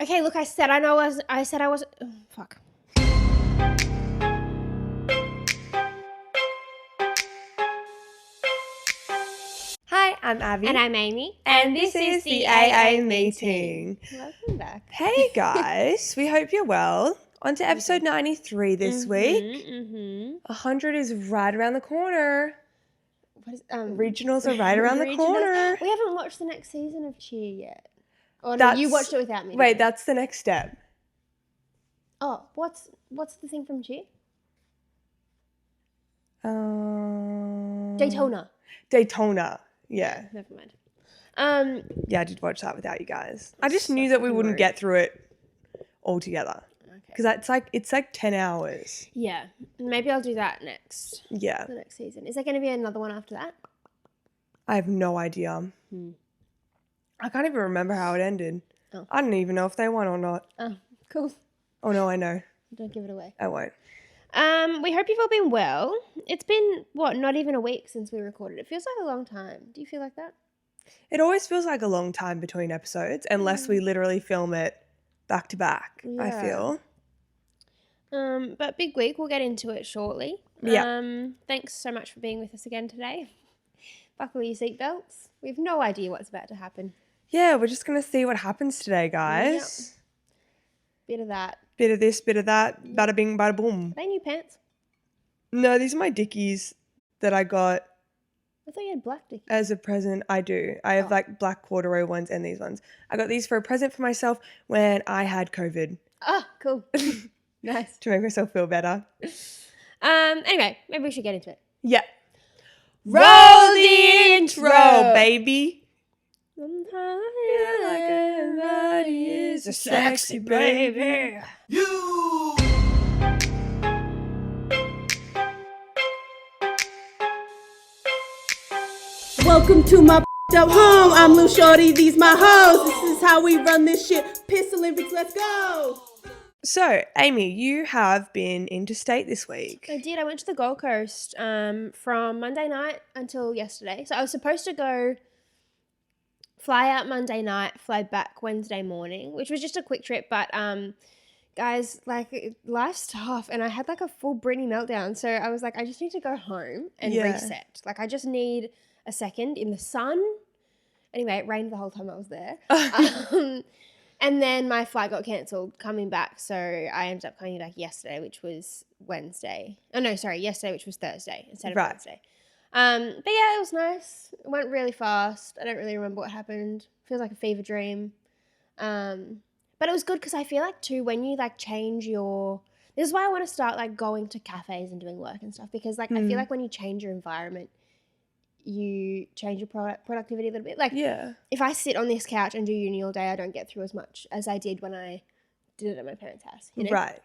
Okay, look, I said I was. Oh, fuck. Hi, I'm Abby. And I'm Amy. And this is the AA meeting. Welcome back. Hey guys, we hope you're well. On to episode 93 this week. 100 is right around the corner. What is, Regionals are right around the corner. We haven't watched the next season of Cheer yet. Oh no, you watched it without me. Wait, that's the next step. Oh, what's the thing from Cheer? Daytona. Yeah. Never mind. Yeah, I did watch that without you guys. I just knew that we wouldn't get through it all together. Because it's like 10 hours. Yeah. Maybe I'll do that next. Yeah. The next season. Is there going to be another one after that? I have no idea. I can't even remember how it ended. Oh. I don't even know if they won or not. Oh, cool. Oh, no, I know. Don't give it away. I won't. We hope you've all been well. It's been, not even a week since we recorded. It feels like a long time. Do you feel like that? It always feels like a long time between episodes unless we literally film it back to back, I feel. But big week. We'll get into it shortly. Yeah. Thanks so much for being with us again today. Buckle your seatbelts. We have no idea what's about to happen. Yeah, we're just going to see what happens today, guys. Yep. Bit of that. Bit of this, bit of that. Bada bing, bada boom. Are they new pants? No, these are my Dickies that I got. I thought you had black Dickies. As a present, I do. I have like black corduroy ones and these ones. I got these for a present for myself when I had COVID. Oh, cool. Nice. To make myself feel better. Anyway, maybe we should get into it. Yeah. Roll the intro, baby. Sometimes I feel like everybody is a sexy baby. Welcome to my up home. I'm Lil Shorty, these my hoes. This is how we run this shit. Piss Olympics, let's go. So, Amy, you have been interstate this week. I did. I went to the Gold Coast from Monday night until yesterday. So I was supposed to fly out Monday night, fly back Wednesday morning, which was just a quick trip. But guys, like, life's tough, and I had like a full Britney meltdown. So I was like, I just need to go home and reset. Like, I just need a second in the sun. Anyway, it rained the whole time I was there. And then my flight got cancelled coming back. So I ended up coming back yesterday, which was Wednesday. Oh, no, sorry, yesterday, which was Thursday instead of Wednesday. But yeah, it was nice. It went really fast. I don't really remember what happened. Feels like a fever dream. But it was good because I feel like too, when you like change your, this is why I want to start like going to cafes and doing work and stuff, because like I feel like when you change your environment, you change your productivity a little bit. Like if I sit on this couch and do uni all day, I don't get through as much as I did when I did it at my parents' house. You know? Right.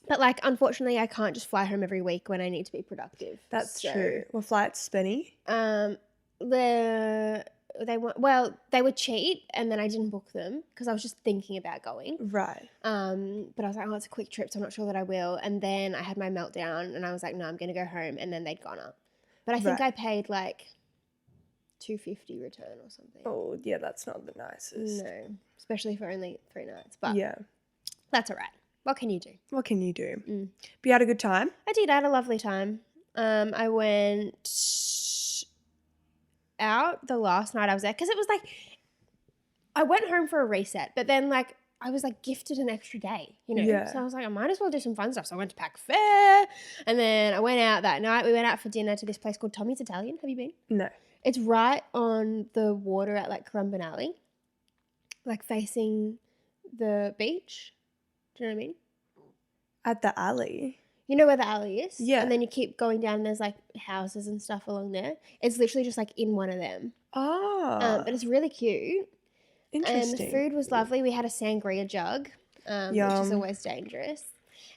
But like, unfortunately, I can't just fly home every week when I need to be productive. That's true. Were flights spinny? They were cheap, and then I didn't book them because I was just thinking about going. Right. But I was like, oh, it's a quick trip, so I'm not sure that I will. And then I had my meltdown, and I was like, no, I'm going to go home. And then they'd gone up. But I think I paid like $250 return or something. Oh, yeah, that's not the nicest. No, especially for only 3 nights. But yeah, that's all right. What can you do? What can you do? But you had a good time? I did. I had a lovely time. I went out the last night I was there because it was like, I went home for a reset, but then like I was like gifted an extra day, you know? Yeah. So I was like, I might as well do some fun stuff. So I went to Pack Fair, and then I went out that night. We went out for dinner to this place called Tommy's Italian. Have you been? No. It's right on the water at like Currumbin Alley, like facing the beach. Do you know what I mean? At the alley. You know where the alley is? Yeah. And then you keep going down and there's like houses and stuff along there. It's literally just like in one of them. Oh. But it's really cute. Interesting. And the food was lovely. We had a sangria jug, which is always dangerous.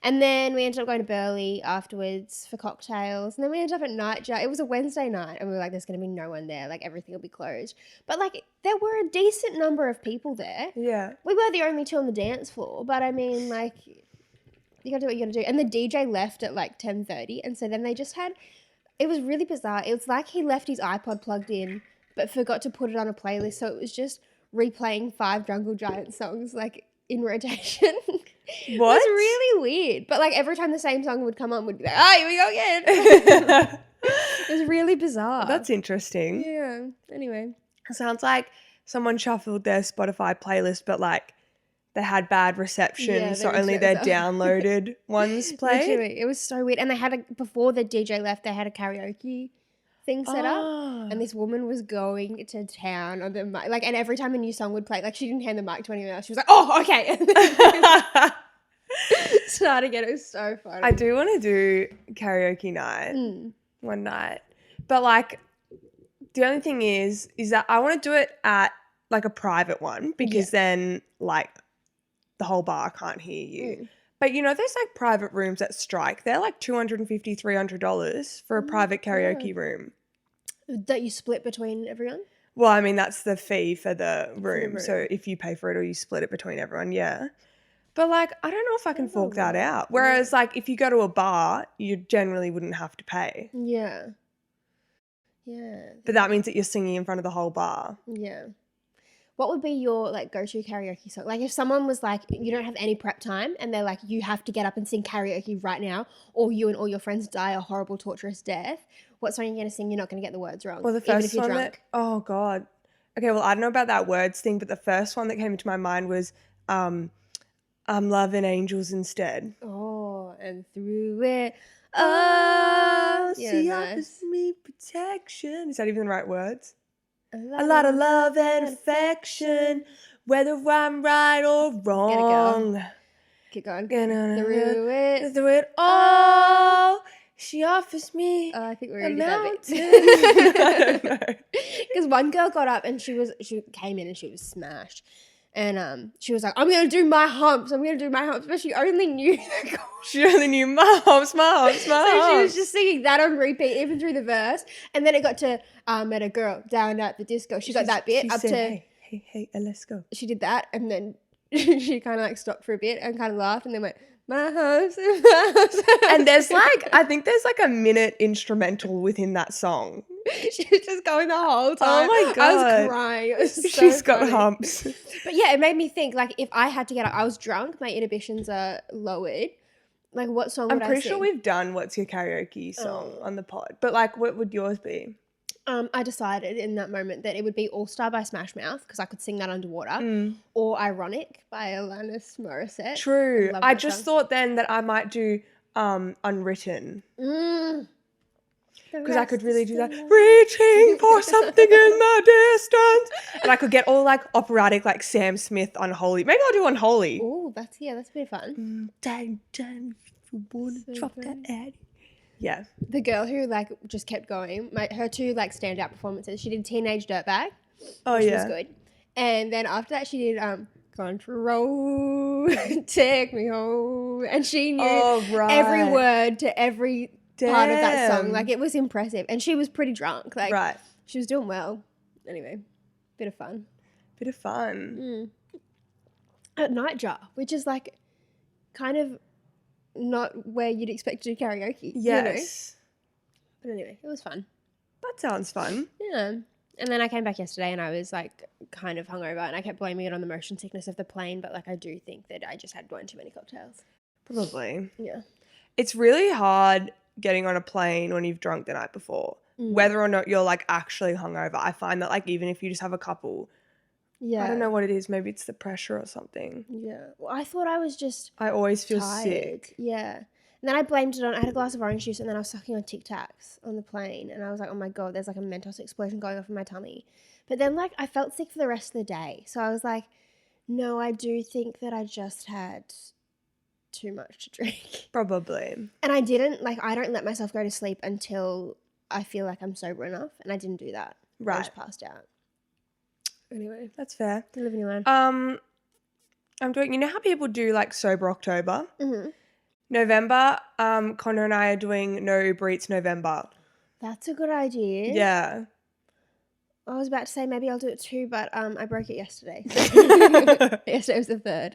And then we ended up going to Burleigh afterwards for cocktails. And then we ended up at Nightjar. It was a Wednesday night, and we were like, there's going to be no one there. Like, everything will be closed. But, like, there were a decent number of people there. Yeah. We were the only two on the dance floor. But, I mean, like, you got to do what you got to do. And the DJ left at, like, 10:30. And so then they just had – it was really bizarre. It was like he left his iPod plugged in but forgot to put it on a playlist. So it was just replaying 5 Jungle Giant songs, like, in rotation. It What? was really weird. But like every time the same song would come on, we'd be like, oh, here we go again. It was really bizarre. That's interesting. Yeah. Anyway. Sounds like someone shuffled their Spotify playlist, but like they had bad reception, Yeah, so their only their internet downloaded ones played. Literally, it was so weird. And they had before the DJ left, they had a karaoke thing set up, and this woman was going to town on the mic. Like, and every time a new song would play, like she didn't hand the mic to anyone else. She was like, "Oh, okay." And then start again. It was so funny. I do want to do karaoke night one night, but like the only thing is that I want to do it at like a private one because then like the whole bar can't hear you. But you know, there's like private rooms at Strike. They're like $250, $300 for a private karaoke room. That you split between everyone? Well, I mean, that's the fee for the room. So if you pay for it or you split it between everyone, yeah. But like, I don't know if I can fork that out. Whereas like if you go to a bar, you generally wouldn't have to pay. Yeah. Yeah. But that means that you're singing in front of the whole bar. Yeah. What would be your like go-to karaoke song? Like if someone was like, you don't have any prep time and they're like, you have to get up and sing karaoke right now, or you and all your friends die a horrible, torturous death, what song are you going to sing? You're not going to get the words wrong. Well, the even first if you're one drunk. oh God. Okay, well, I don't know about that words thing, but the first one that came into my mind was I'm loving angels instead. Oh, and through it. Oh, she offers me protection. Is that even the right words? A lot of love and affection, whether I'm right or wrong. Keep going. Through it all, she offers me I think we're a going to mountain. that I don't know. Because one girl got up and she came in and she was smashed. And she was like, I'm going to do my humps. But she only knew the chorus. She only knew my humps. So she was just singing that on repeat, even through the verse. And then it got to met a girl down at the disco. She got that bit she up said, to... Hey, let's go. She did that, and then she kind of like stopped for a bit and kind of laughed, and then went, my humps and my humps. And there's like, I think there's like a minute instrumental within that song. She was just going the whole time. Oh my God. I was crying. It was so She's got funny. humps. But yeah, it made me think, like, if I had to get up, I was drunk, my inhibitions are lowered. Like, what song would I I'm pretty sing? sure we've done What's Your Karaoke song on the pod. But like, what would yours be? I decided in that moment that it would be All Star by Smash Mouth because I could sing that underwater, or Ironic by Alanis Morissette. True. love I that just song. thought then that I might do Unwritten. Because I could really do that. Reaching for something in the distance. And I could get all like operatic, like Sam Smith, Unholy. Maybe I'll do Unholy. Oh, that's a bit of fun. Drop that ad. Yeah. The girl who like just kept going, her two like standout performances. She did Teenage Dirtbag, Oh, which yeah. was good, and then after that she did Country Road, Take Me Home, and she knew every word to every part of that song. Damn. Like it was impressive, and she was pretty drunk. Like Right. she was doing well. Anyway, bit of fun. Bit of fun. At Nightjar, which is like kind of not where you'd expect to do karaoke. Yes. You know? But anyway, it was fun. That sounds fun. Yeah. And then I came back yesterday and I was like kind of hungover and I kept blaming it on the motion sickness of the plane, but like I do think that I just had one too many cocktails. Probably. Yeah. It's really hard getting on a plane when you've drunk the night before. Whether or not you're like actually hungover. I find that like even if you just have a couple, Yeah. I don't know what it is. Maybe it's the pressure or something. Yeah. Well, I thought I was just I always feel tired. sick. Yeah. And then I blamed it on, I had a glass of orange juice and then I was sucking on Tic Tacs on the plane and I was like, oh my God, there's like a Mentos explosion going off in my tummy. But then like I felt sick for the rest of the day. So I was like, no, I do think that I just had too much to drink. Probably. And I didn't, like, I don't let myself go to sleep until I feel like I'm sober enough. And I didn't do that. I Right. just passed out. Anyway, That's fair. you live in your life. I'm doing, you know how people do like Sober October? November, Connor and I are doing No-UberEats November. That's a good idea. Yeah. I was about to say maybe I'll do it too, but I broke it yesterday. Yesterday was the 3rd.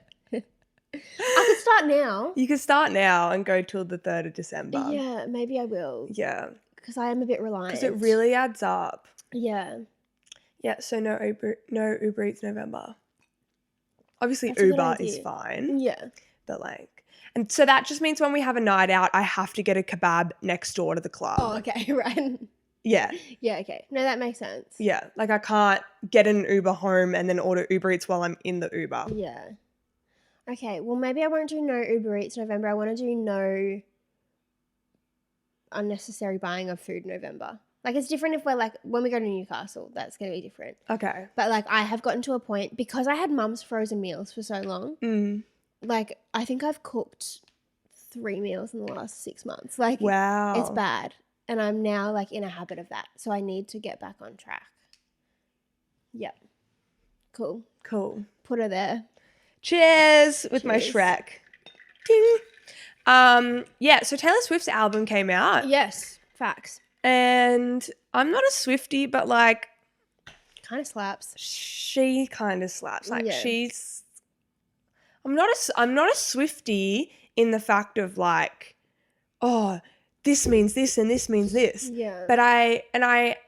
I could start now. You can start now and go till the 3rd of December. Yeah, maybe I will. Yeah. Because I am a bit reliant. Because it really adds up. Yeah. Yeah, so no Uber Eats November. obviously That's a good Uber is idea. fine. Yeah. But like, and so that just means when we have a night out, I have to get a kebab next door to the club. Oh, okay, right. Yeah. Yeah, okay. No, that makes sense. Yeah. Like I can't get an Uber home and then order Uber Eats while I'm in the Uber. Yeah. Okay, well, maybe I won't do no Uber Eats November. I want to do no unnecessary buying of food November. Like, it's different if we're like, when we go to Newcastle, that's going to be different. Okay. But like, I have gotten to a point, because I had mum's frozen meals for so long, like, I think I've cooked 3 meals in the last 6 months. Like, Wow. it's bad. And I'm now like in a habit of that. So I need to get back on track. Yep. Cool. Cool. Put her there. Cheers with my Cheers. Shrek. Ding. Yeah, so Taylor Swift's album came out. Yes. Facts. And I'm not a Swiftie, but like Kind of slaps. she kind of slaps. Like Yeah. I'm not a Swiftie in the fact of like, oh, this means this and this means this. Yeah. But I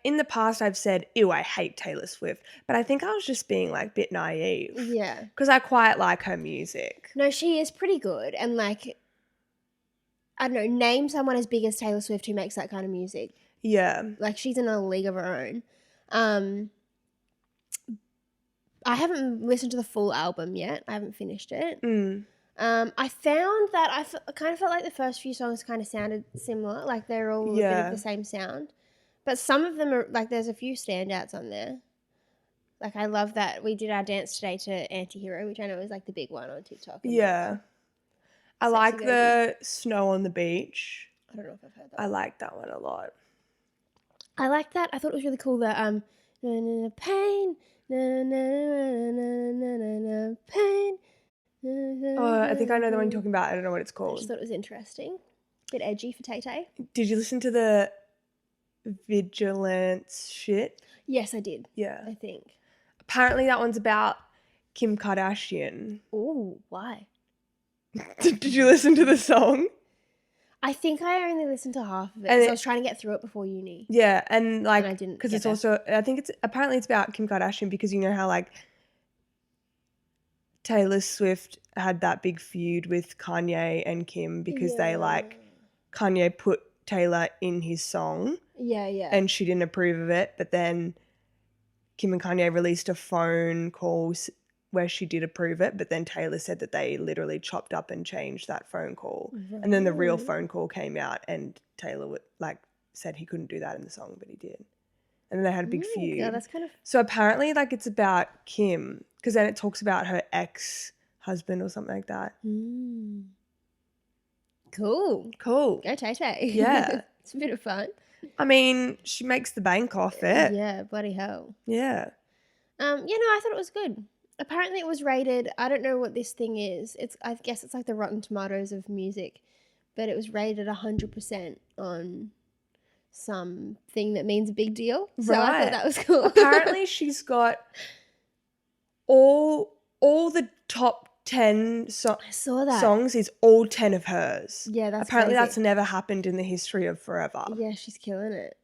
in the past I've said, ew, I hate Taylor Swift. But I think I was just being like a bit naive. Yeah. Because I quite like her music. No, she is pretty good. And like, I don't know, name someone as big as Taylor Swift who makes that kind of music. Yeah. Like, she's in a league of her own. I haven't listened to the full album yet. I haven't finished it. I found that I kind of felt like the first few songs kind of sounded similar. Like, they're all a bit of the same sound. But some of them are, like, there's a few standouts on there. Like, I love that we did our dance today to Antihero, which I know is, like, the big one on TikTok. Yeah. I Sexy like Baby. the Snow on the Beach. I don't know if I've heard that. I like that one a lot. I like that. I thought it was really cool. The na, na, na, pain, na, na, na, na, na, na, na, pain. Na, na, Oh, I think I know the one na. you're talking about. I don't know what it's I called. just thought it was interesting. Bit edgy for Tay Tay. Did you listen to the Vigilance shit? Yes, I did. Yeah. I think. Apparently that one's about Kim Kardashian. Oh, why? Did you listen to the song? I think I only listened to half of it And because I was trying to get through it before uni. Yeah, and like, And I didn't because get it's there. also, I think it's, apparently it's about Kim Kardashian because you know how like Taylor Swift had that big feud with Kanye and Kim because they like, Kanye put Taylor in his song Yeah, yeah. and she didn't approve of it, but then Kim and Kanye released a phone call where she did approve it, but then Taylor said that they literally chopped up and changed that phone call. And then the real Right. phone call came out and Taylor like said he couldn't do that in the song, but he did. And then they had a big feud. Yeah, that's kind of So apparently like it's about Kim because then it talks about her ex-husband or something like that. cool. Cool. Go Tay Tay. Yeah. It's a bit of fun. I mean, she makes the bank off it. Yeah, bloody hell. Yeah. I thought it was good. Apparently it was rated, I don't know what this thing is. I guess it's like the Rotten Tomatoes of music, but it was rated 100% on some thing that means a big deal. So I Right. thought that was cool. Apparently she's got all the top 10 I saw that. songs is all 10 of hers. Yeah, that's Apparently crazy. that's never happened in the history of forever. Yeah, she's killing it.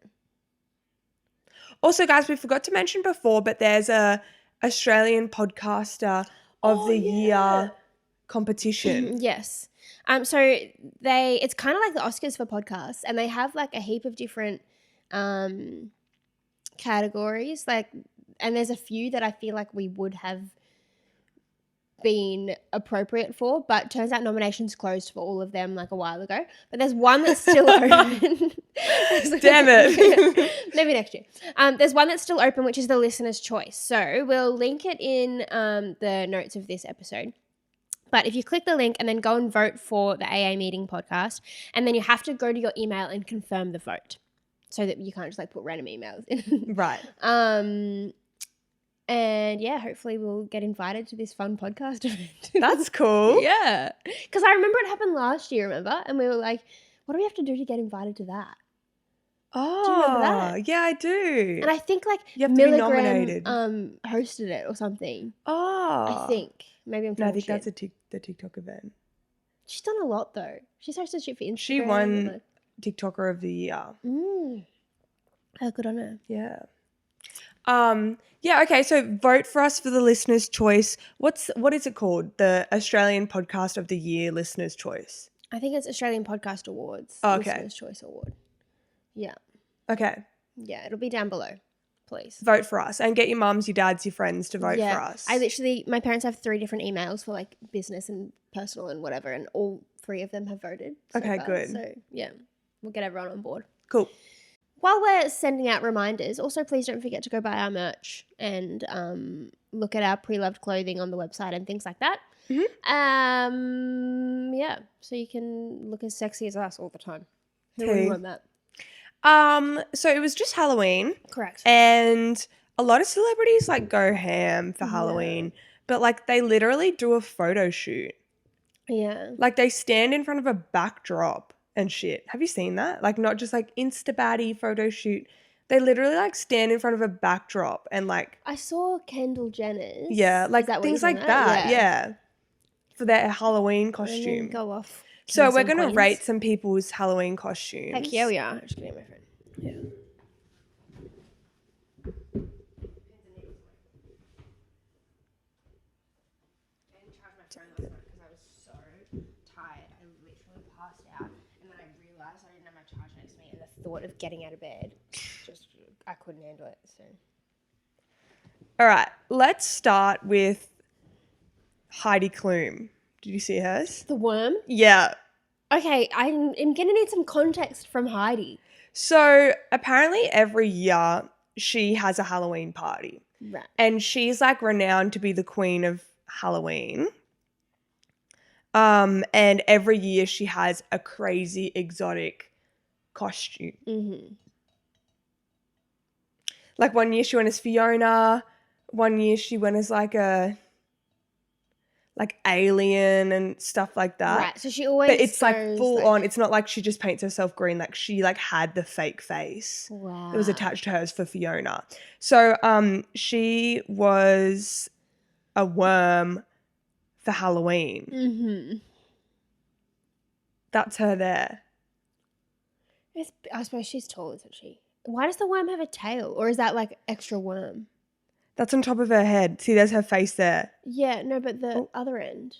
Also, guys, we forgot to mention before, but there's a Australian podcaster of the year competition. Yes. So it's kind of like the Oscars for podcasts, and they have like a heap of different categories. Like, and there's a few that I feel like we would have been appropriate for, but turns out nominations closed for all of them like a while ago. But there's one that's still open. Damn it. Maybe next year. There's one that's still open, which is the listener's choice. So we'll link it in the notes of this episode. But if you click the link and then go and vote for the AA Meeting podcast, and then you have to go to your email and confirm the vote so that you can't just like put random emails in. Right. And yeah, hopefully we'll get invited to this fun podcast event. That's cool. Yeah. Because I remember it happened last year, remember? And we were like, what do we have to do to get invited to that? Oh, Do you remember that? Yeah, I do. And I think like You have to be Milligram nominated. hosted it or something. Oh. I think. Maybe I'm No, I talking think shit. that's the TikTok event. She's done a lot though. She's hosted shit for Instagram. She won TikToker of the year. Oh, good on her. Yeah. Yeah, okay, so vote for us for the listener's choice. What is it called? The Australian Podcast of the Year Listener's Choice. I think it's Australian Podcast Awards. Oh, okay. Listener's Choice Award. Yeah. Okay. Yeah, it'll be down below. Please. Vote for us and get your mums, your dads, your friends to vote for us. My parents have 3 different emails for like business and personal and whatever, and all 3 of them have voted. Okay, far. good. So yeah, we'll get everyone on board. Cool. While we're sending out reminders, also please don't forget to go buy our merch and look at our pre-loved clothing on the website and things like that. Mm-hmm. Yeah, so you can look as sexy as us all the time. Who Okay. wouldn't want that? So it was just Halloween. Correct. And a lot of celebrities like go ham for Halloween, but like they literally do a photo shoot. Yeah. Like they stand in front of a backdrop and shit. Have you seen that? Like not just like Insta-baddie photo shoot. They literally like stand in front of a backdrop and like I saw Kendall Jenner's. yeah, like Is that what things you're like talking that. about? Yeah. For their Halloween And then costume. go off. So Kings we're and going to queens. rate some people's Halloween costumes. Heck yeah, we are. Just kidding, my friend. Yeah. Because I was so tired. I literally passed out, and then I realized I didn't have my charger next to me, and the thought of getting out of bed, just I couldn't handle it. So All right, let's start with Heidi Klum. Did you see hers? the worm. Yeah. Okay, I'm gonna need some context from Heidi. So apparently every year she has a Halloween party. Right. And she's like renowned to be the queen of Halloween. And every year she has a crazy exotic costume. Mm-hmm. Like one year she went as Fiona. One year she went as like a alien and stuff like that. Right. So she always. But it's like goes, full on. It's not like she just paints herself green. Like she like had the fake face Wow. that was attached to hers for Fiona. So she was a worm for Halloween. Mm-hmm. That's her there. I suppose she's tall, isn't she? Why does the worm have a tail, or is that like extra worm? That's on top of her head. See, there's her face there. Yeah, no, but the other end.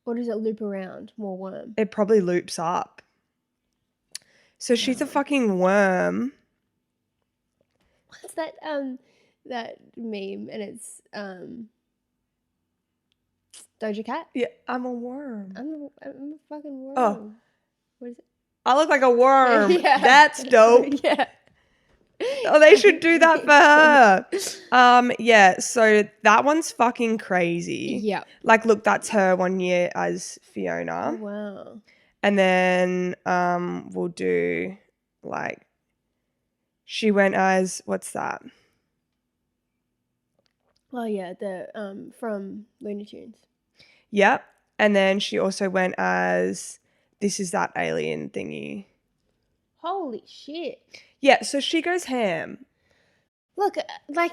Or does it loop around? More worm. It probably loops up. So she's a fucking worm. What's that that meme? And it's Doja Cat. Yeah, I'm a worm. I'm a fucking worm. Oh. What is it? I look like a worm. Yeah. That's dope. Yeah. Oh, they should do that for her. Yeah, so that one's fucking crazy. Yeah. Like, look, that's her 1 year as Fiona. Oh, wow. And then we'll do, like, she went as, what's that? Oh yeah, the from Looney Tunes. Yep. And then she also went as, this is that alien thingy. Holy shit. Yeah, so she goes ham. Look, like,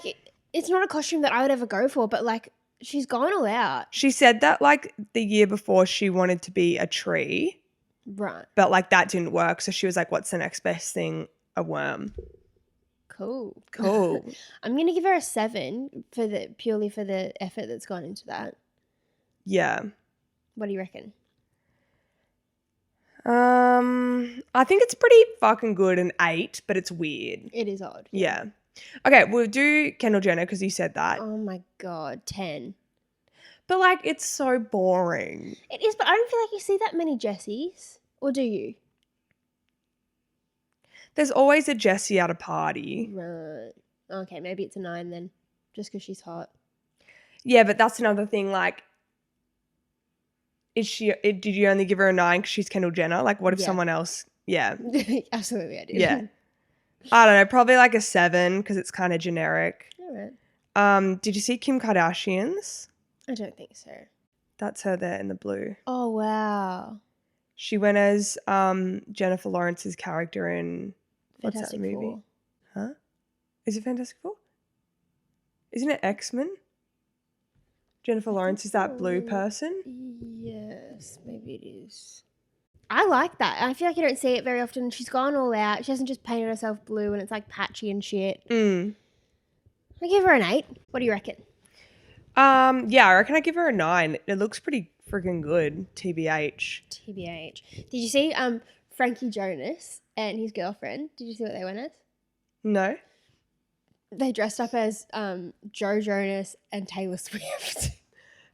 it's not a costume that I would ever go for, but, like, she's gone all out. She said that, like, the year before she wanted to be a tree, Right. but, like, that didn't work. So she was like, what's the next best thing? A worm. Cool. Cool. I'm going to give her a 7 purely for the effort that's gone into that. Yeah. What do you reckon? I think it's pretty fucking good, an 8, but it's weird. It is odd. Yeah. Okay, we'll do Kendall Jenner because you said that. Oh my God, 10. But, like, it's so boring. It is, but I don't feel like you see that many Jessies. Or do you? There's always a Jessie at a party. Right. Okay, maybe it's a 9 then, just because she's hot. Yeah, but that's another thing, like, did you only give her a 9 because she's Kendall Jenner? Like, what if Yeah. someone else? Yeah. Absolutely, I did. Yeah. I don't know, probably like a 7 because it's kind of generic. All right. Did you see Kim Kardashian's? I don't think so. That's her there in the blue. Oh, wow. She went as Jennifer Lawrence's character in what's Fantastic that movie? Four. Huh? Is it Fantastic Four? Isn't it X-Men? Jennifer Lawrence is that blue person? Yes, maybe it is. I like that. I feel like you don't see it very often. She's gone all out. She hasn't just painted herself blue and it's like patchy and shit. Mm. I give her an 8. What do you reckon? Yeah, I reckon I give her a 9. It looks pretty freaking good, TBH. TBH. Did you see Frankie Jonas and his girlfriend? Did you see what they went as? No? They dressed up as Joe Jonas and Taylor Swift.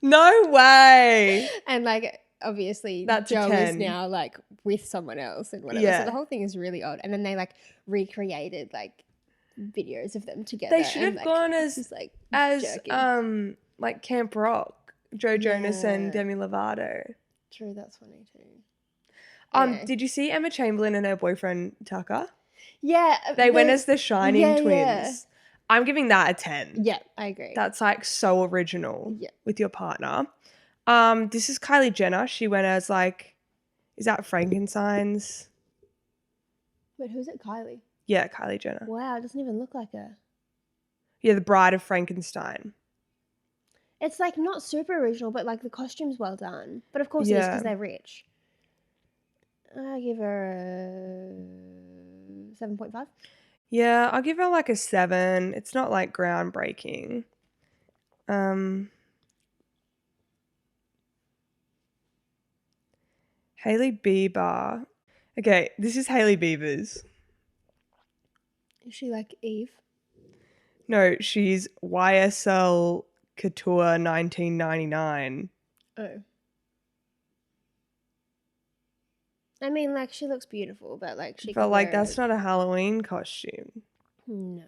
No way! And like obviously That's a Joe is 10. now like with someone else and whatever. Yeah. So the whole thing is really odd. And then they like recreated like videos of them together. They should have and, gone just, like, jerking. like Camp Rock, Joe Jonas and Yeah. Demi Lovato. True, that's funny too. Yeah. Did you see Emma Chamberlain and her boyfriend Tucker? Yeah. They went as the Shining yeah, twins. yeah. I'm giving that a 10. Yeah, I agree. That's like so original Yeah. with your partner. This is Kylie Jenner. She went as like, is that Frankenstein's? Wait, who's it? Kylie. Yeah, Kylie Jenner. Wow, it doesn't even look like her. Yeah, the Bride of Frankenstein. It's like not super original, but like the costume's well done. But of course it is Yeah. because they're rich. I give her a 7.5. Yeah, I'll give her like a 7. It's not like groundbreaking. Hailey Bieber. Okay, this is Hailey Bieber's. Is she like Eve? No, she's YSL Couture 1999. Oh. I mean, like, she looks beautiful, but like she. But could like wear that's not a Halloween costume. No.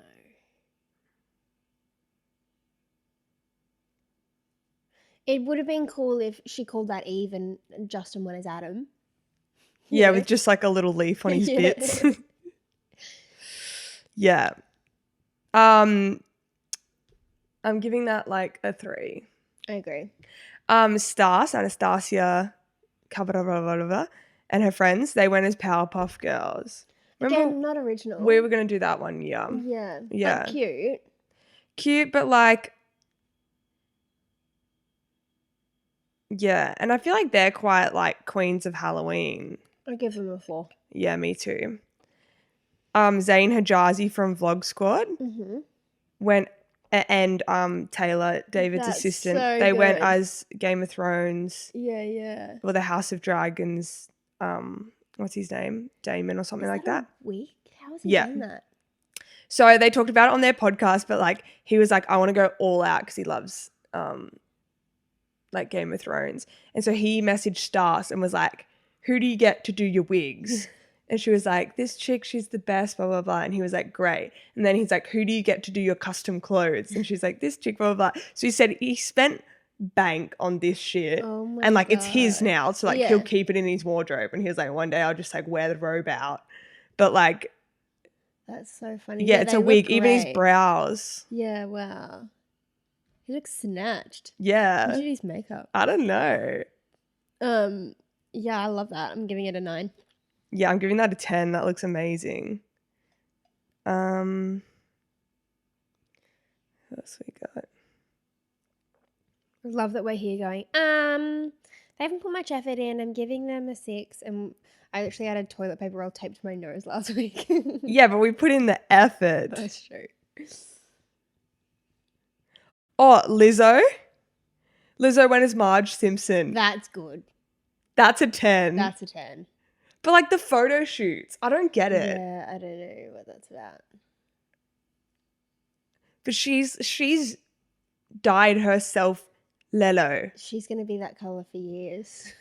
It would have been cool if she called that Eve and Justin went as Adam. Yeah, know? with just like a little leaf on his Yeah. bits. Yeah. I'm giving that like a 3. I agree. Anastasia Kabarova and her friends, they went as Powerpuff Girls. Remember Again, not original. we were gonna do that one, yeah. Yeah. Yeah. But cute. Cute, but like yeah, and I feel like they're quite like queens of Halloween. I give them a 4. Yeah, me too. Zayn Hijazi from Vlog Squad Mm-hmm. went and Taylor, David's That's assistant. so They went good. as Game of Thrones Yeah, yeah. or the House of Dragons. What's his name? Damon or something like that. Week? How has he Yeah. done that? So they talked about it on their podcast, but like he was like, I want to go all out because he loves like Game of Thrones. And so he messaged Stas and was like, who do you get to do your wigs? And she was like, this chick, she's the best, blah, blah, blah. And he was like, great. And then he's like, who do you get to do your custom clothes? And she's like, this chick, blah, blah, blah. So he said he spent bank on this shit. Oh my And like it's his God. now. So like Yeah. he'll keep it in his wardrobe. And he was like, one day I'll just like wear the robe out. But like, That's so funny. yeah, it's they a look wig. Even his great. brows. Yeah, wow. He looks snatched. Who Yeah. did his makeup? I don't know. Yeah, I love that. I'm giving it a 9. Yeah, I'm giving that a 10. That looks amazing. What else we got? I love that we're here going, they haven't put much effort in. I'm giving them a 6. And I literally had a toilet paper roll taped to my nose last week. Yeah, but we put in the effort. That's true. Oh, Lizzo. Lizzo went as Marge Simpson. That's good. That's a 10. That's a 10. But like the photo shoots, I don't get it. Yeah, I don't know what that's about. But she's dyed herself Lelo. She's going to be that colour for years.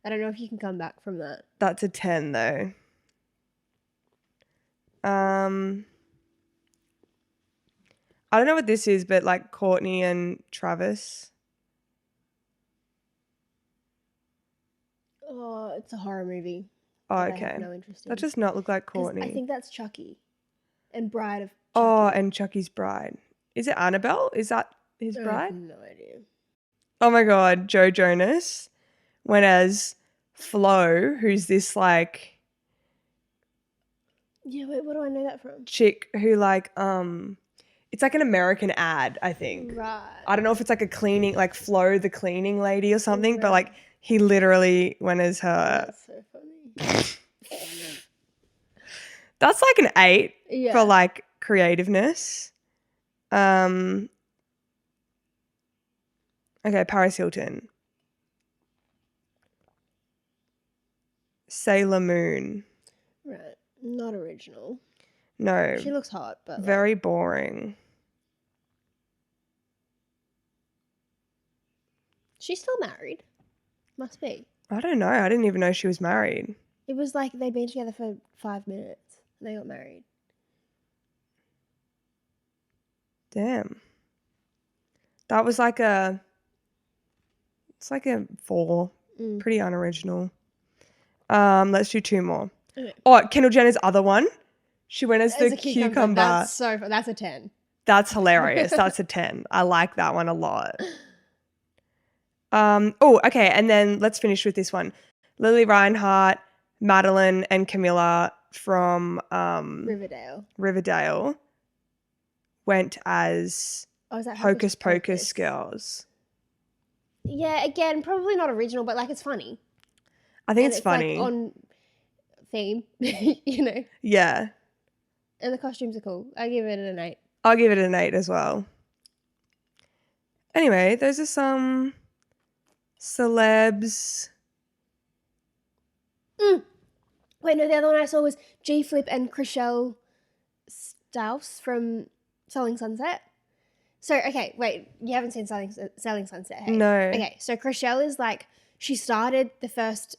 I don't know if you can come back from that. That's a 10 though. I don't know what this is, but like Courtney and Travis. Oh, it's a horror movie. Oh, that I okay. have no interest in. That does not look like 'Cause Courtney. I think that's Chucky. And Bride of Chucky. Oh, and Chucky's bride. Is it Annabelle? Is that his I bride? have no idea. Oh my God, Joe Jonas went as Flo, who's this like Yeah, wait, what do I know that from? chick who like it's like an American ad, I think. Right. I don't know if it's like a cleaning, like Flo the cleaning lady or something, but Right. like He literally went as her. That's so funny. That's like an 8 Yeah. for like creativeness. Okay, Paris Hilton. Sailor Moon. Right. Not original. No. She looks hot, but like, Very boring. she's still married. Must be. I don't know. I didn't even know she was married. It was like they'd been together for 5 minutes and they got married. Damn. That was like a... It's like a 4. Pretty unoriginal. Let's do 2 more. Okay. Oh, Kendall Jenner's other one. She went as As the a cucumber. That's so fun. That's a 10. That's hilarious. That's a 10. I like that one a lot. Oh, okay. And then let's finish with this one. Lily Reinhart, Madeline, and Camilla from Riverdale went as Oh, is that Hocus Pocus girls. Yeah, again, probably not original, but like it's funny. I think And it's funny. Like, on theme, you know. Yeah. And the costumes are cool. I give it an 8. I'll give it an 8 as well. Anyway, those are some celebs. Wait, no, the other one I saw was G Flip and Chriselle Staus from Selling Sunset. So, okay, wait, you haven't seen Selling Sunset, hey? No. Okay, so Chriselle is like, she started the first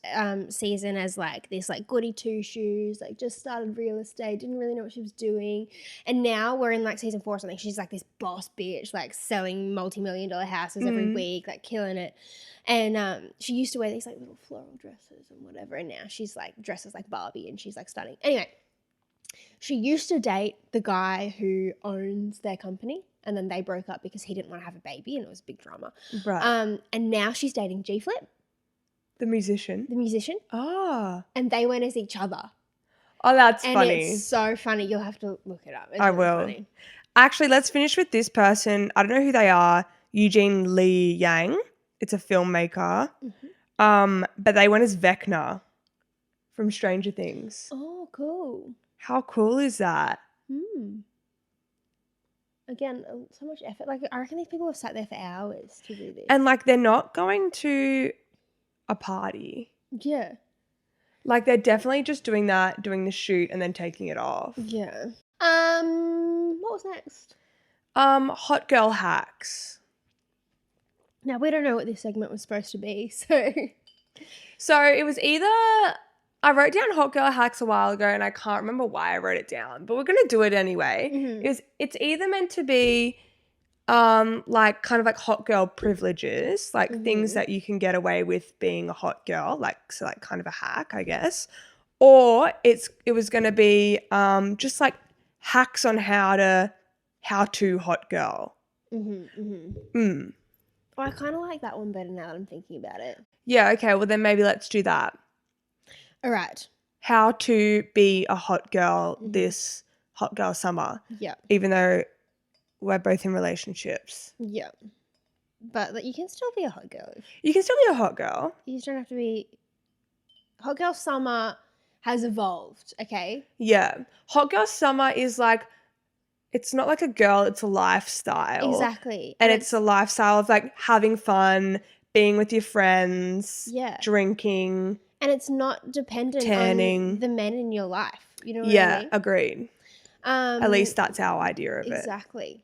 season as like this like goody two shoes, like just started real estate, didn't really know what she was doing. And now we're in like season 4 or something. She's like this boss bitch, like selling multi-million-dollar houses every week, like killing it. And she used to wear these like little floral dresses and whatever. And now she's like dresses like Barbie and she's like stunning. Anyway, she used to date the guy who owns their company. And then they broke up because he didn't want to have a baby and it was a big drama. Right. And now she's dating G Flip. The musician. The musician. Ah. And they went as each other. Oh, that's And funny. it's so funny. You'll have to look it up. It's I really will. funny. Actually, let's finish with this person. I don't know who they are. Eugene Lee Yang. It's a filmmaker. But they went as Vecna from Stranger Things. Oh, cool. How cool is that? Again, so much effort. Like, I reckon these people have sat there for hours to do this. And like they're not going to a party. Yeah. Like they're definitely just doing that, doing the shoot and then taking it off. Yeah. What was next? Hot girl hacks. Now, we don't know what this segment was supposed to be, so... So it was either... I wrote down hot girl hacks a while ago and I can't remember why I wrote it down, but we're going to do it anyway. It's either meant to be like kind of like hot girl privileges, like things that you can get away with being a hot girl, like so like kind of a hack, I guess. Or it was going to be just like hacks on how to hot girl. Well, I kind of like that one better now that I'm thinking about it. Yeah, okay, well then maybe let's do that. All right. How to be a hot girl this hot girl summer. Yeah. Even though we're both in relationships. Yeah. But like, you can still be a hot girl. You can still be a hot girl. You just don't have to be... Hot girl summer has evolved, okay? Yeah. Hot girl summer is like, it's not like a girl, it's a lifestyle. Exactly. And it's a lifestyle of like having fun, being with your friends, drinking. And it's not dependent on the men in your life. You know what I mean? Agreed. At least that's our idea of it. Exactly.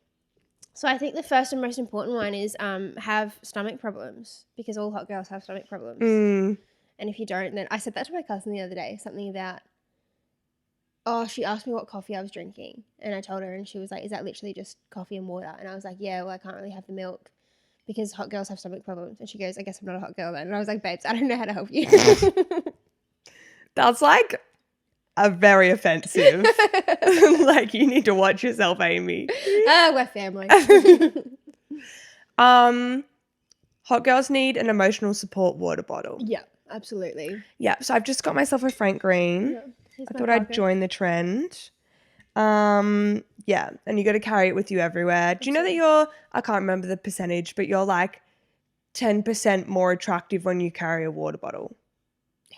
So I think the first and most important one is have stomach problems, because all hot girls have stomach problems. And if you don't, then I said that to my cousin the other day, something about, she asked me what coffee I was drinking. And I told her and she was like, is that literally just coffee and water? And I was like, yeah, well, I can't really have the milk because hot girls have stomach problems. And she goes, I guess I'm not a hot girl then. And I was like, babes, I don't know how to help you. That's like a very offensive. Like, you need to watch yourself, Amy. We're family. Hot girls need an emotional support water bottle. Yeah, absolutely. Yeah, so I've just got myself a Frank Green. Yeah, I thought I'd join the trend. Yeah, and you got to carry it with you everywhere. Do you know that I can't remember the percentage, but you're like 10% more attractive when you carry a water bottle.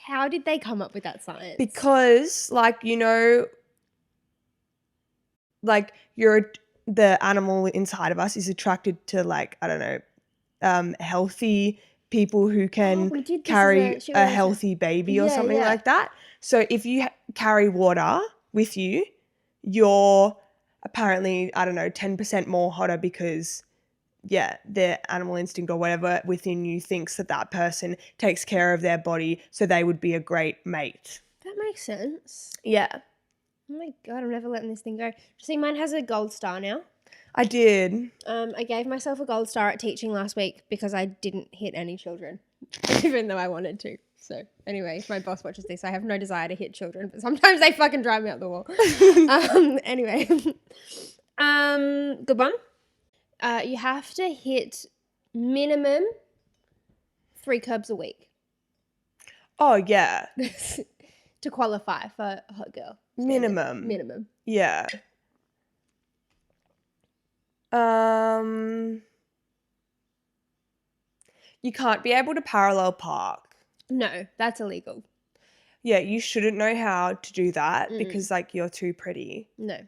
How did they come up with that science? Because, like, you know, like the animal inside of us is attracted to, like, I don't know, healthy people who can we did this carry as a a healthy baby or Yeah, something yeah. like that. So if you carry water with you, you're apparently, I don't know, 10% more hotter because, yeah, their animal instinct or whatever within you thinks that that person takes care of their body, so they would be a great mate. That makes sense. Yeah. Oh my God, I'm never letting this thing go. See, mine has a gold star now. I did. I gave myself a gold star at teaching last week because I didn't hit any children, even though I wanted to. So anyway, if my boss watches this, I have no desire to hit children, but sometimes they fucking drive me up the wall. Anyway, good one. You have to hit minimum 3 curbs a week Oh, yeah. to qualify for hot girl. Minimum. Minimum. Yeah. You can't be able to parallel park. No, that's illegal. Yeah, you shouldn't know how to do that because, like, you're too pretty. No.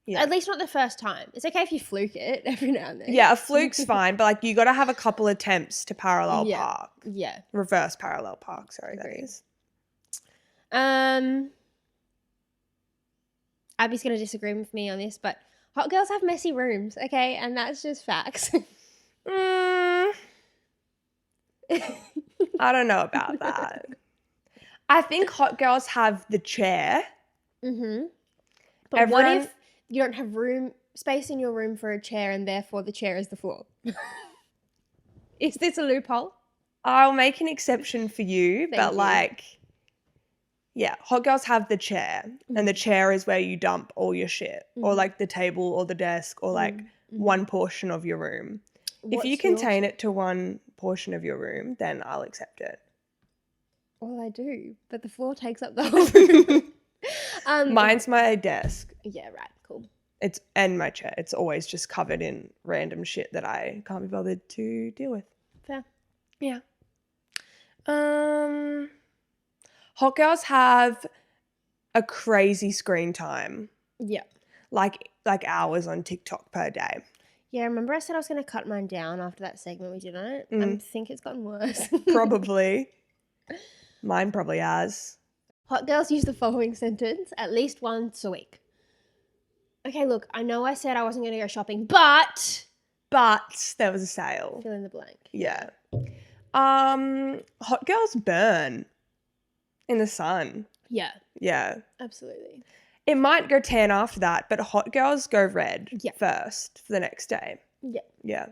Yeah. At least not the first time. It's okay if you fluke it every now and then. Yeah, a fluke's fine, but, like, you got to have a couple attempts to parallel Yeah. park. Yeah. Reverse parallel park, sorry, that Agreed. is. Abby's going to disagree with me on this, but hot girls have messy rooms, okay? And that's just facts. I don't know about that. I think hot girls have the chair. Mm-hmm. But what if you don't have space in your room for a chair and therefore the chair is the floor? Is this a loophole? I'll make an exception for you, Thank but you. like, yeah, hot girls have the chair, and the chair is where you dump all your shit, or like the table or the desk, or like one portion of your room. If you contain it to one portion of your room, then I'll accept it. Well, I do, but the floor takes up the whole room. Mine's my desk. Yeah, right, cool. And my chair. It's always just covered in random shit that I can't be bothered to deal with. Fair. Yeah. Hot girls have a crazy screen time. Yeah. Like hours on TikTok per day. Yeah, remember I said I was going to cut mine down after that segment we did on it? I think it's gotten worse. Probably. Mine probably has. Hot girls use the following sentence at least once a week. Okay, look, I know I said I wasn't going to go shopping, but there was a sale. fill in the blank. Yeah. Hot girls burn in the sun. Yeah, Yeah. absolutely. It might go tan after that, but hot girls go red first for the next day. Yeah. Yeah.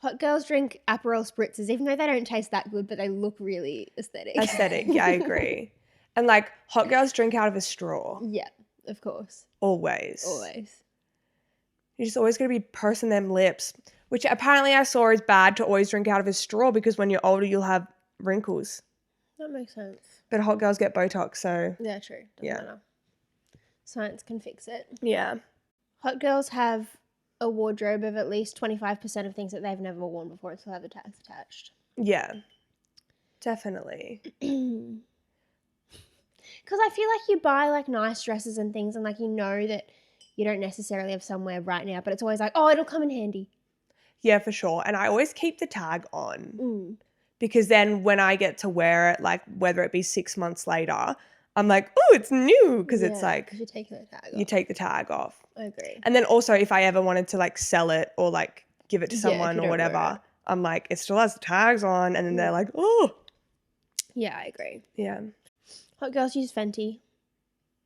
Hot girls drink Aperol spritzers, even though they don't taste that good, but they look really aesthetic. Aesthetic, yeah, I agree. And like hot girls drink out of a straw. Yeah, of course. Always. Always. You're just always going to be pursing them lips, which apparently I saw is bad to always drink out of a straw because when you're older, you'll have wrinkles. That makes sense. But hot girls get Botox, so. Yeah, true. Doesn't matter. Science can fix it. Yeah. Hot girls have a wardrobe of at least 25% of things that they've never worn before and still have the tags attached. Yeah. Definitely. Because I feel like you buy like nice dresses and things and like you know that you don't necessarily have somewhere right now, but it's always like, oh, it'll come in handy. Yeah, for sure. And I always keep the tag on because then when I get to wear it, like whether it be 6 months later, I'm like, oh, it's new because it's like you're taking the tag off. you take the tag off. I agree. And then also if I ever wanted to like sell it or like give it to someone or whatever, I'm like, it still has the tags on. And then they're like, oh. Yeah, I agree. Yeah. Hot girls use Fenty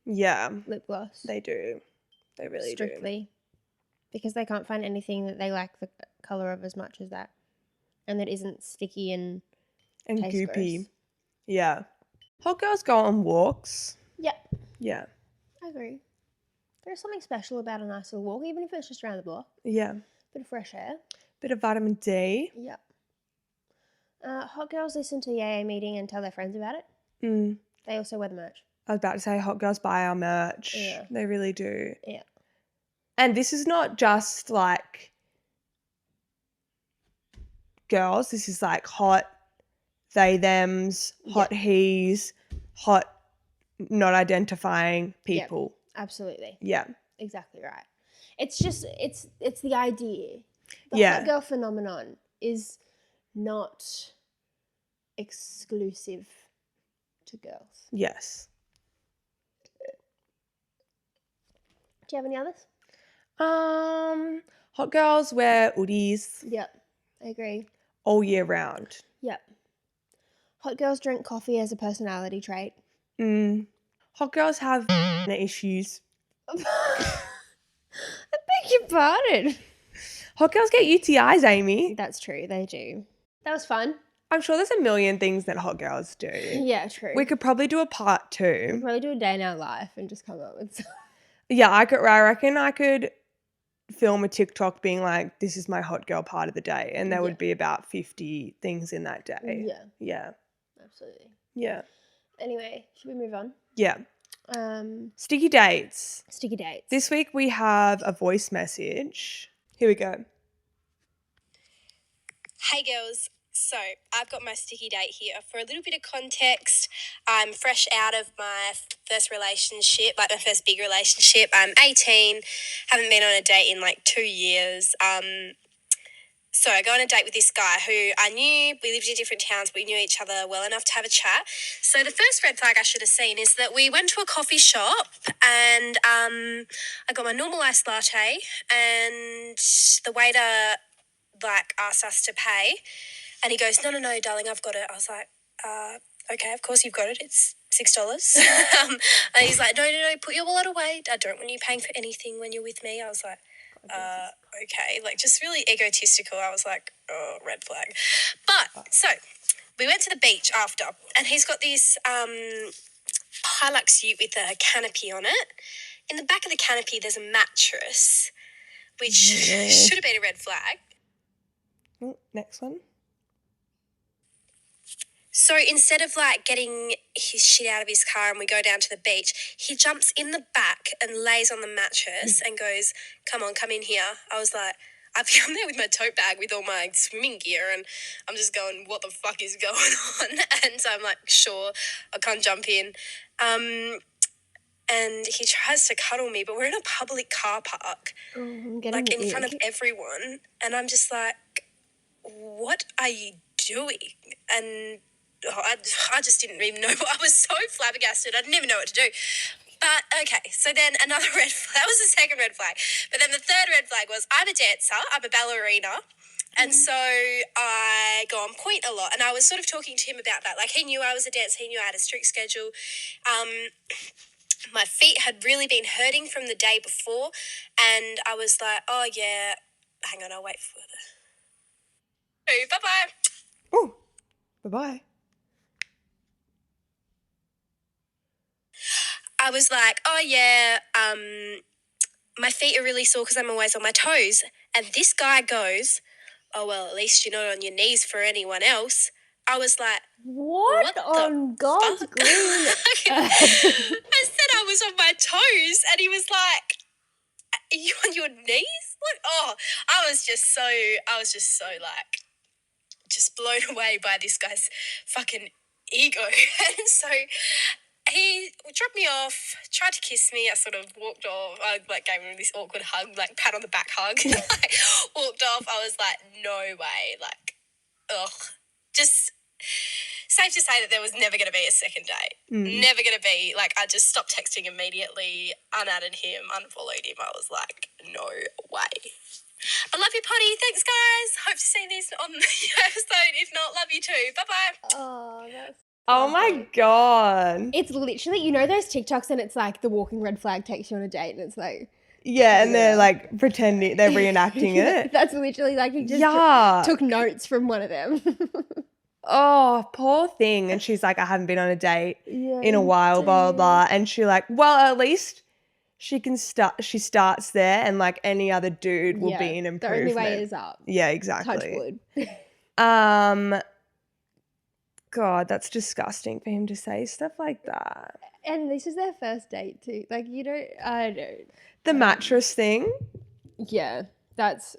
Yeah. lip gloss. They do. They really strictly. Because they can't find anything that they like the colour of as much as that. And that isn't sticky and goopy. gross. Yeah. Hot girls go on walks. Yeah. Yeah. I agree. There's something special about a nice little walk, even if it's just around the block. Yeah. Bit of fresh air. Bit of vitamin D. Yeah. Hot girls listen to the AA meeting and tell their friends about it. They also wear the merch. I was about to say hot girls buy our merch. Yeah. They really do. Yeah. And this is not just like girls. This is like hot they, thems, hot he's, hot not identifying people. Absolutely. Yeah. Exactly right. It's just it's the idea. The Yeah. hot girl phenomenon is not exclusive to girls. Yes. Do you have any others? Hot girls wear hoodies Yep. I agree. all year round. Yep. Hot girls drink coffee as a personality trait. Hot girls have issues. I beg your pardon. Hot girls get UTIs, Amy. That's true, they do. That was fun. I'm sure there's a million things that hot girls do. Yeah, true. We could probably do a part 2. probably do a day in our life and just come up with some. Yeah, I reckon I could film a TikTok being like, this is my hot girl part of the day. And there would be about 50 things in that day. Yeah. Yeah. Absolutely. Yeah. Anyway, should we move on? Yeah. Sticky dates. Sticky dates. This week we have a voice message. Here we go. Hey girls, so I've got my sticky date here. For a little bit of context, I'm fresh out of my first relationship, like my first big relationship. I'm 18, haven't been on a date in like 2 years. So I go on a date with this guy who I knew, we lived in different towns, but we knew each other well enough to have a chat. So the first red flag I should have seen is that we went to a coffee shop and I got my normal iced latte and the waiter like asked us to pay and he goes, no, darling, I've got it. I was like, okay, of course you've got it. It's $6. And he's like, no, put your wallet away. I don't want you paying for anything when you're with me. I was like, okay, like just really egotistical. I was like, oh, red flag. But so we went to the beach after and he's got this Hilux ute with a canopy on it. In the back of the canopy, there's a mattress, which should have been a red flag. Oh, next one. So instead of like getting his shit out of his car and we go down to the beach, he jumps in the back and lays on the mattress and goes, come on, come in here. I was like, I'm there with my tote bag with all my swimming gear and I'm just going, what the fuck is going on? And so I'm like, sure, I'll come jump in. And he tries to cuddle me, but we're in a public car park, like in front of everyone. And I'm just like, what are you doing? And I just didn't even know. I was so flabbergasted. I didn't even know what to do. But, okay, so then another red flag. That was the second red flag. But then the third red flag was I'm a dancer. I'm a ballerina. And so I go on point a lot. And I was sort of talking to him about that. Like, he knew I was a dancer. He knew I had a strict schedule. My feet had really been hurting from the day before. And I was like, oh, yeah, hang on, I'll wait for the... Bye-bye. Oh, bye-bye. I was like, oh, yeah, my feet are really sore because I'm always on my toes. And this guy goes, oh, well, at least you're not on your knees for anyone else. I was like, what on God's green? I said I was on my toes and he was like, are you on your knees? Like, oh, I was just so like, just blown away by this guy's fucking ego. And so he dropped me off, tried to kiss me. I sort of walked off. I like gave him this awkward hug, like pat on the back hug. Like, walked off. I was like, no way. Like, ugh. Just safe to say that there was never going to be a second date. Never going to be. Like, I just stopped texting immediately, unadded him, unfollowed him. I was like, no way. I love you, Potty. Thanks, guys. Hope to see this on the episode. If not, love you too. Bye-bye. Oh, that's... Oh my God. It's literally, you know those TikToks and it's like the walking red flag takes you on a date and it's like... Yeah, and they're like pretending, they're reenacting it. That's literally like he just took notes from one of them. Oh, poor thing. And she's like, I haven't been on a date in a while, blah, blah, blah. And she like, well, at least she starts there and like any other dude will be an improvement. The only way is up. Yeah, exactly. Touch wood. God, that's disgusting for him to say stuff like that. And this is their first date too. Like, The mattress thing. Yeah, that's...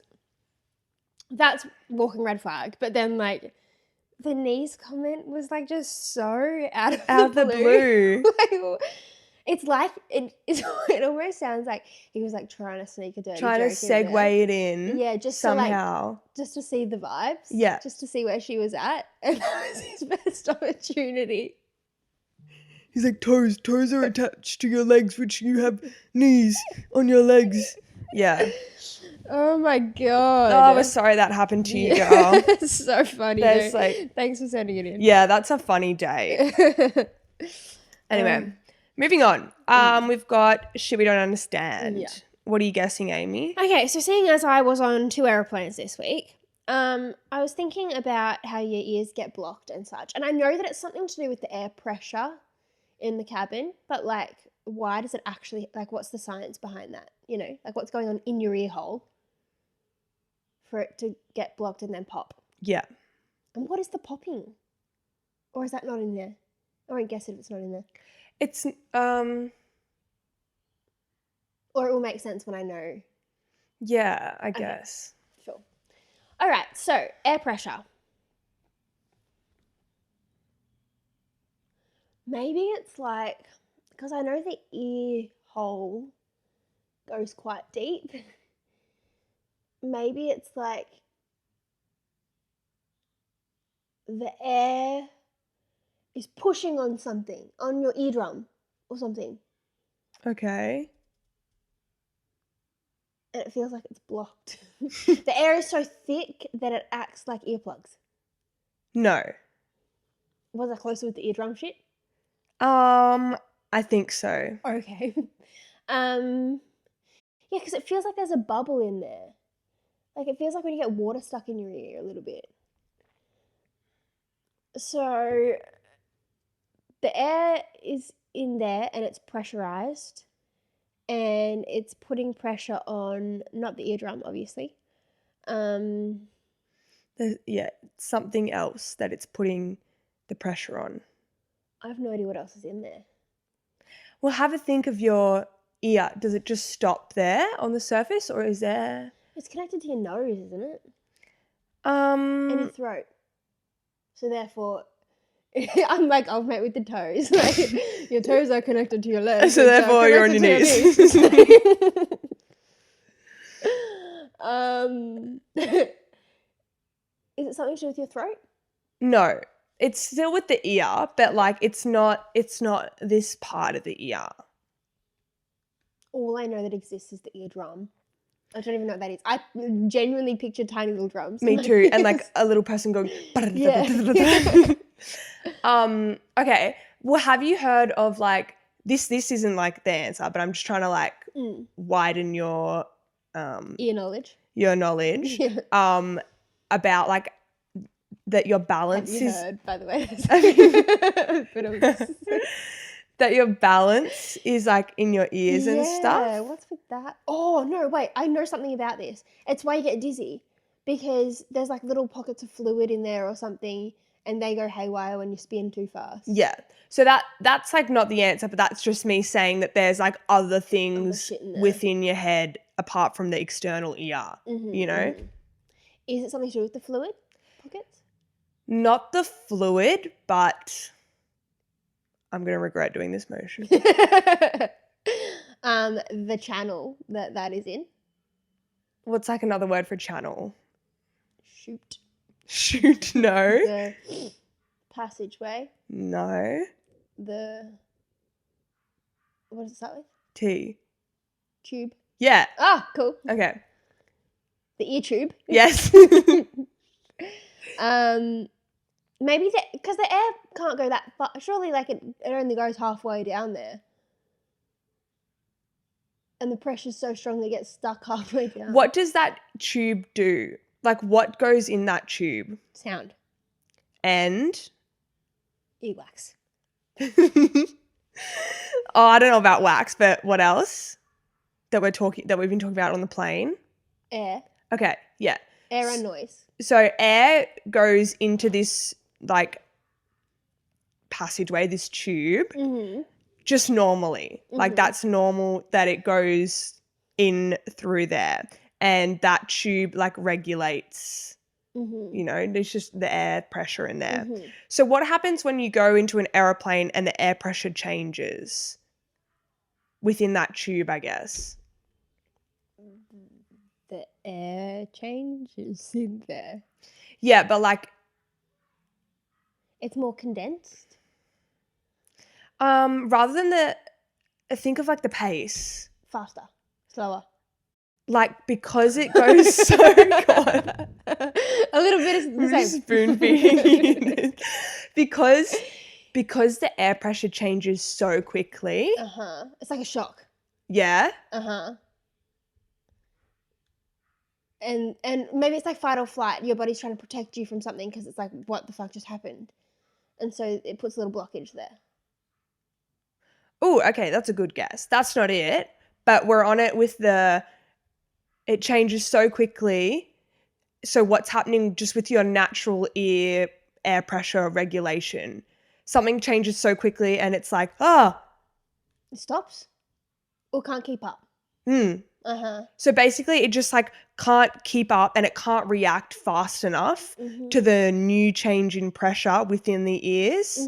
that's walking red flag. But then like the knees comment was like just so out of the blue. Like, it's like it almost sounds like he was like trying to sneak a dirty Trying to joke in there. segue it in. Yeah, just somehow. just to see the vibes. Yeah. Just to see where she was at. And that was his best opportunity. He's like, toes are attached to your legs, which you have knees on your legs. Yeah. Oh my God. Oh, we're sorry that happened to you, girl. It's so funny. There's though. like, Thanks for sending it in. yeah, that's a funny day. Anyway, moving on. We've got shit we don't understand. Yeah. What are you guessing, Amy? Okay, so seeing as I was on 2 aeroplanes this week, I was thinking about how your ears get blocked and such. And I know that it's something to do with the air pressure in the cabin, but like, why does it actually, like, what's the science behind that? You know, like what's going on in your ear hole for it to get blocked and then pop? Yeah. And what is the popping? Or is that not in there? I won't guess if it's not in there. It's, Or it will make sense when I know. yeah, I guess. Sure. All right, so air pressure. Maybe it's like, because I know the ear hole goes quite deep. Maybe it's like the air is pushing on something, on your eardrum or something. Okay. And it feels like it's blocked. The air is so thick that it acts like earplugs. No. Was I closer with the eardrum shit? I think so. Okay. Yeah, because it feels like there's a bubble in there. Like it feels like when you get water stuck in your ear a little bit. So the air is in there and it's pressurized and it's putting pressure on, not the eardrum, obviously. Yeah, something else that it's putting the pressure on. I have no idea what else is in there. Well, have a think of your ear. Does it just stop there on the surface, or is there? It's connected to your nose, isn't it? And your Um, throat. So therefore, I'm like, I'll mate with the toes. Like, your toes are connected to your legs. So which are therefore you're on your connected to knees. Is it something to do with your throat? no, it's still with the ear, but like it's not this part of the ear. All I know that exists is the eardrum. I don't even know what that is. I genuinely pictured tiny little drums. Me too, and like a little person going. Yeah. Okay. Well, have you heard of like this? This isn't like the answer, but I'm just trying to like widen your ear knowledge. your knowledge. Yeah. About like that your balance Have you is heard, by the way? that your balance is like in your ears and Yeah, stuff. what's with that? Oh, no, wait. I know something about this. It's why you get dizzy because there's like little pockets of fluid in there or something and they go haywire when you spin too fast. Yeah. So that's like not the answer, but that's just me saying that there's like other things shit in there. within your head apart from the external ear, you know? Is it something to do with the fluid pockets? Not the fluid, but I'm going to regret doing this motion. The channel that is in. What's like another word for channel? Shoot. Shoot, no. The passageway. No. What does it start with? T. Tube. Yeah. Ah, cool. Okay. The ear tube. Yes. Maybe because the air can't go that far. Surely, like it only goes halfway down there, and the pressure's so strong that it gets stuck halfway down. What does that tube do? Like, what goes in that tube? Sound? And Earwax. oh, I don't know about wax, but what else that we've been talking about on the plane? Air. Okay, yeah. Air and noise. So air goes into this like passageway, this tube, just normally. Like that's normal that it goes in through there. and that tube like regulates, you know, there's just the air pressure in there. So what happens when you go into an aeroplane and the air pressure changes within that tube, I guess? The air changes in there. Yeah, but like It's more condensed. rather than think of like the pace. Faster. Slower. Like because it goes so God. A little bit of the I'm same. spoon feeding. because the air pressure changes so quickly. It's like a shock. Yeah. And maybe it's like fight or flight. Your body's trying to protect you from something because it's like, what the fuck just happened? And so it puts a little blockage there. Oh, okay, that's a good guess. That's not it, but we're on it with it changes so quickly. So what's happening just with your natural air pressure regulation? Something changes so quickly and it's like, it stops or can't keep up. So basically it just like can't keep up and it can't react fast enough to the new change in pressure within the ears,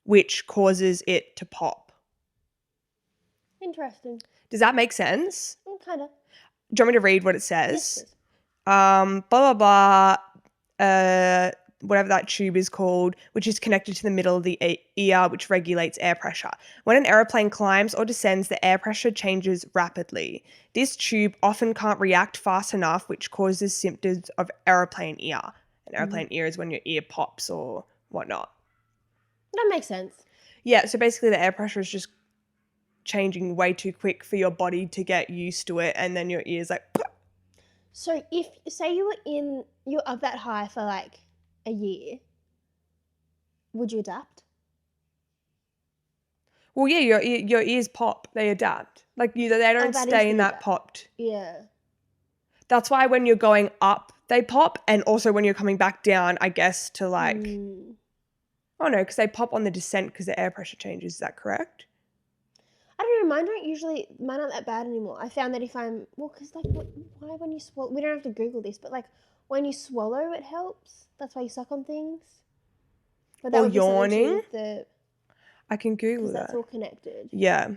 which causes it to pop. Interesting. Does that make sense? Kind of. Do you want me to read what it says? Yes, Blah, blah, blah, whatever that tube is called, which is connected to the middle of the ear, which regulates air pressure. When an aeroplane climbs or descends, the air pressure changes rapidly. This tube often can't react fast enough, which causes symptoms of aeroplane ear. An aeroplane ear is when your ear pops or whatnot. That makes sense. Yeah, so basically the air pressure is just changing way too quick for your body to get used to it, and then your ear's like... So if, say you're up that high for like a year, would you adapt? Well, yeah, your ears pop. They adapt. Like they don't stay in that popped. Yeah. That's why when you're going up, they pop, and also when you're coming back down, I guess to like... Oh no, because they pop on the descent because the air pressure changes. Is that correct? I don't know. Mine aren't that bad anymore. I found that if I'm... Well, because like, why when you swallow... We don't have to Google this, but like when you swallow, it helps. That's why you suck on things. But that or would be something to do yawning? with the... I can Google that. That's all connected. Yeah.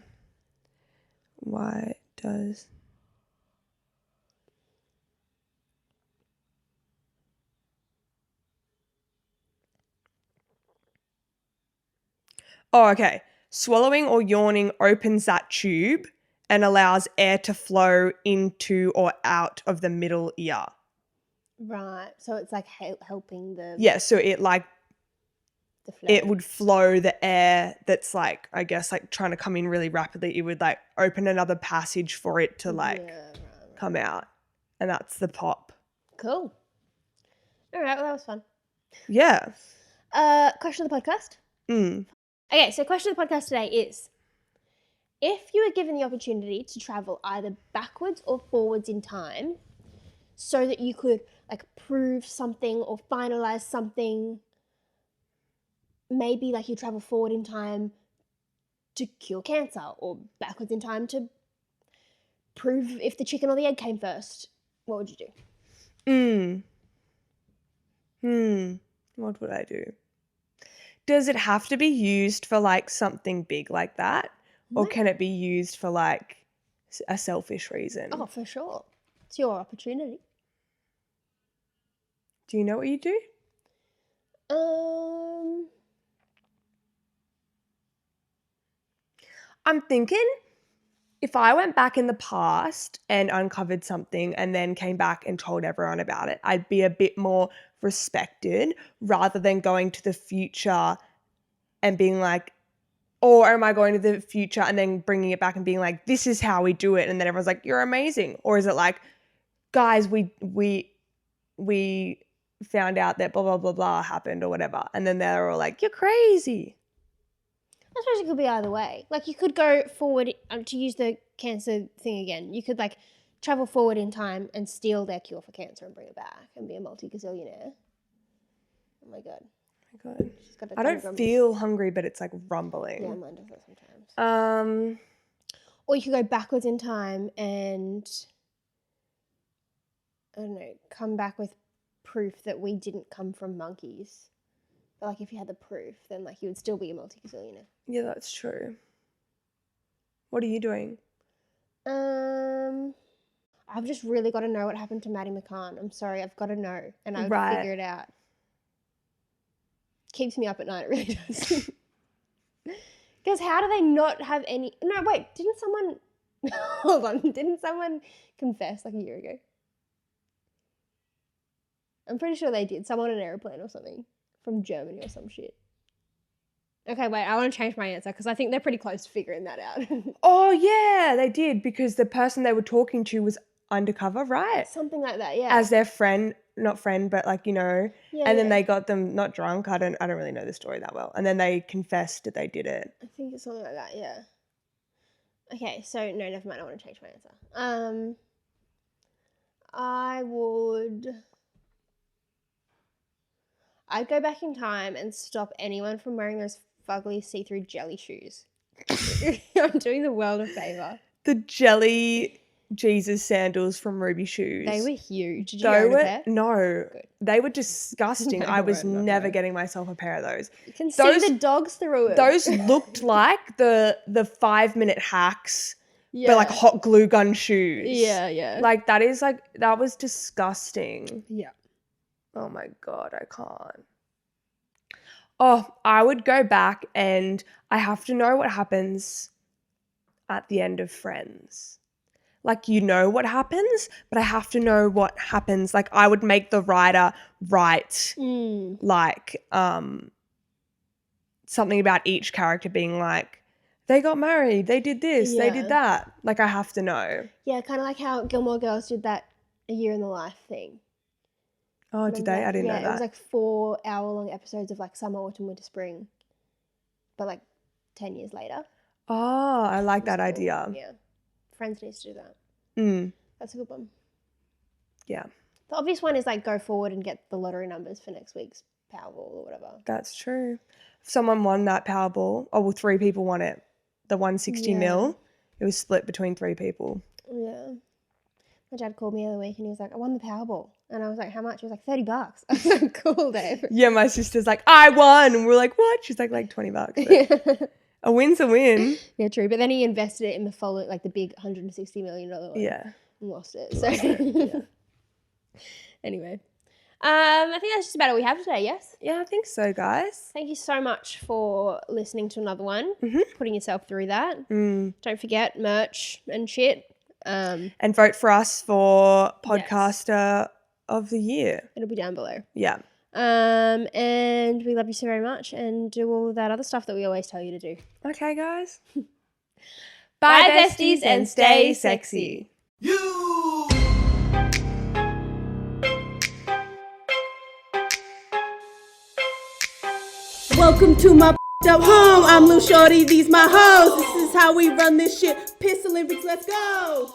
Why does... Oh, okay. Swallowing or yawning opens that tube and allows air to flow into or out of the middle ear. Right. So it's like helping the... Yeah, so it like... The flow. It would flow the air that's like, I guess, like trying to come in really rapidly. It would like open another passage for it to like come out. And that's the pop. Cool. All right. Well, that was fun. Yeah. Question of the podcast? Okay, so question of the podcast today is, if you were given the opportunity to travel either backwards or forwards in time so that you could like prove something or finalize something, maybe like you travel forward in time to cure cancer or backwards in time to prove if the chicken or the egg came first, what would you do? What would I do? Does it have to be used for like something big like that? Or can it be used for like a selfish reason? Oh, for sure. It's your opportunity. Do you know what you do? I'm thinking if I went back in the past and uncovered something and then came back and told everyone about it, I'd be a bit more respected rather than going to the future and being like, or am I going to the future and then bringing it back and being like, this is how we do it, and then everyone's like, you're amazing? Or is it like, guys, we found out that blah, blah, blah, blah happened or whatever, and then they're all like, you're crazy. I suppose it could be either way. Like you could go forward, to use the cancer thing again, you could like travel forward in time and steal their cure for cancer and bring it back and be a multi-gazillionaire. Oh my God. I don't feel hungry, but it's like rumbling. Yeah, mine does that sometimes. Um, Or you could go backwards in time and I don't know, come back with proof that we didn't come from monkeys. But like if you had the proof, then like you would still be a multi-gazillionaire. Yeah, that's true. What are you doing? I've just really got to know what happened to Maddie McCann. I'm sorry, I've got to know, and I would Right. figure it out. Keeps me up at night, it really does. Because how do they not have any? No, wait, didn't someone? Hold on, didn't someone confess like a year ago? I'm pretty sure they did. Someone on an aeroplane or something from Germany or some shit. Okay, wait, I want to change my answer because I think they're pretty close to figuring that out. Oh, yeah, they did because the person they were talking to was undercover, right? Something like that, yeah. As their friend, not friend, but like, you know, Yeah, and then yeah. they got them not drunk. I don't really know the story that well. And then they confessed that they did it. I think it's something like that, yeah. Okay, so no, never mind. I want to change my answer. I'd go back in time and stop anyone from wearing those fugly see-through jelly shoes. I'm doing the world a favour. The jelly Jesus sandals from Ruby Shoes. They were huge. Did you own a pair? No. Good. They were disgusting. They I was were not never good. getting myself a pair of those. You can see Those- the dogs through it. Those looked like the 5-minute hacks, yeah. but like hot glue gun shoes. Yeah. Like that was disgusting. Yeah. Oh my God, I can't. Oh, I would go back and I have to know what happens at the end of Friends. Like, you know what happens, but I have to know what happens. Like, I would make the writer write, like, something about each character being like, they got married, they did this, they Yeah. did that. Like, I have to know. Yeah, kind of like how Gilmore Girls did that A Year in the Life thing. Oh, did they? I didn't know It that. was like 4-hour-long episodes of like summer, autumn, winter, spring, but like 10 years later. Oh, I like that It was cool. idea. Yeah. Friends needs to do that. Mm, That's a good one. yeah, The obvious one is like go forward and get the lottery numbers for next week's Powerball or whatever. that's true. If someone won that Powerball, 3 people won it. The 160 Yeah. mil, it was split between 3 people. Yeah. My dad called me the other week and he was like, I won the Powerball. And I was like, how much? He was like, $30. I was like, cool, Dave. Yeah, my sister's like, I won. And we're like, what? She's like $20. But a win's a win. Yeah, true. But then he invested it in the following, like the big $160 million one. Yeah. And lost it. So anyway. I think that's just about all we have today, yes? Yeah, I think so, guys. Thank you so much for listening to another one, putting yourself through that. Mm. Don't forget merch and shit. And vote for us for Podcaster of the Year. It'll be down below. Yeah. And we love you so very much and do all that other stuff that we always tell you to do. Okay, guys. Bye, besties, and stay sexy. Welcome to my up home. I'm Lil Shorty, these my hoes. This is how we run this shit. Piss Olympics, let's go.